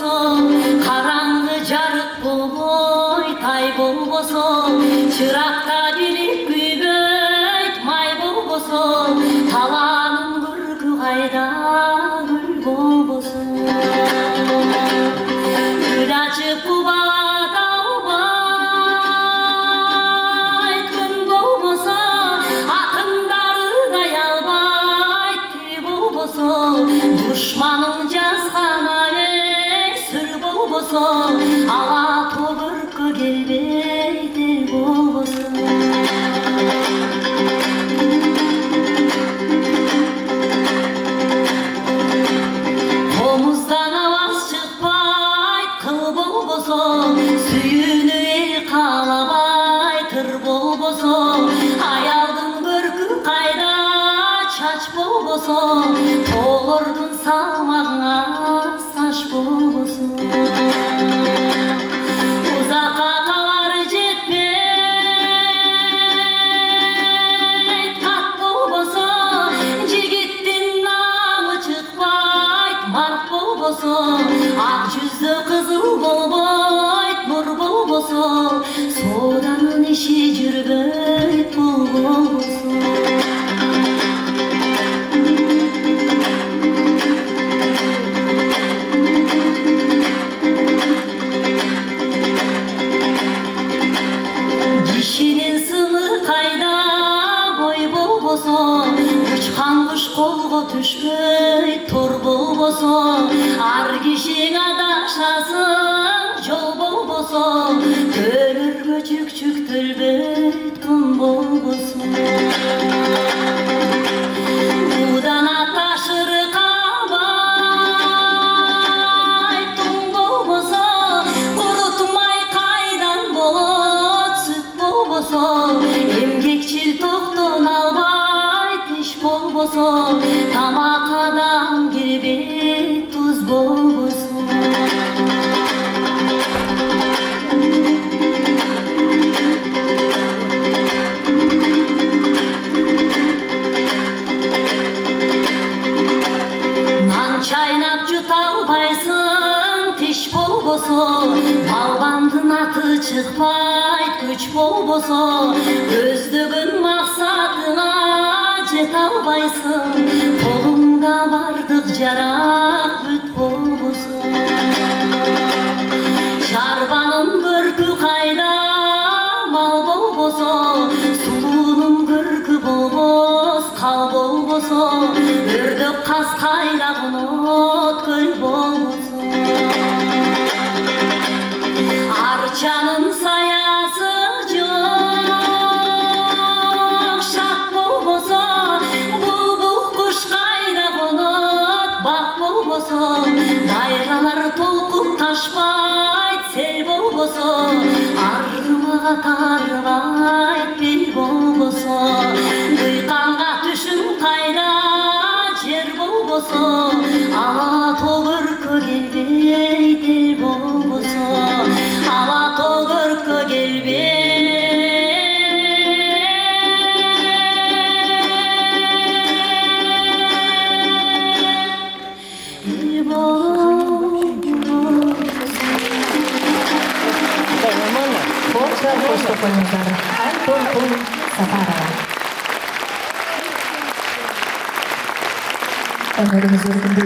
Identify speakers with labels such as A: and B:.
A: болбосо, караңгы жарык болбой тай болбосо, чыракта билип күйбөйт май болбосо, талаанын көркү кайда гүл болбосо. Гүл ачып кубат албайт күн болбосо, атыңдарды албайт күй болбосо, душманың жазган сүр болбосо, ала тобуркө келбейт эл болбосо. Комуздан абас чыкпайт кыл болбосо, сүйүүнү эл каалабайт ыр болбосо, аялдын көркү кайда чач болбосо, тоолордун салмагыңа саш болбосо. Узакка калар жетпейт кат болбосо, жигиттин намы чыкпайт март болбосо, ак жүздө кызыл болбойт нур болбосо, сооданын иши жүрбөйт пул болбосо. Кишинин сыны кайда бой болбосо, учкан куш колго түшпөйт тор болбосо, ар кишиң адашасың жол болбосо, төлөргө чүкчүктөлбөйт күн болбосо. Будана ташыр кабайт туң болбосо, курутмай кайдан болот сүт болбосо, эмгекчил токтон албайт иш болбосо, тамак адам кирбейт туз болбосо. Нан чайнап жута албайсың тиш болбосо, балбандын аты чыкпайт күч болбосо, көздөгөн максатыңа жете албайсың, колуңда бардык жарак бүт болбосо. Чарбанын көркү кайда мал болбосо, сулуунун көркү болбос кал болбосо, өрдөк каз кайда конот көл болбосо. Арчанын саясы жок шак болбосо, булбул куш кайда конот бак болбосо, дайралар толкуп ташпайт сел болбосо, аргымага тарбайт бел болбосо, дыйканга түшүн кайда жер болбосо, ала тогөркө келбейт эл болбосо, ала тогөркө келбейт эл болбосо.
B: Выступление Антон Сапарова. Önlerimizi uygun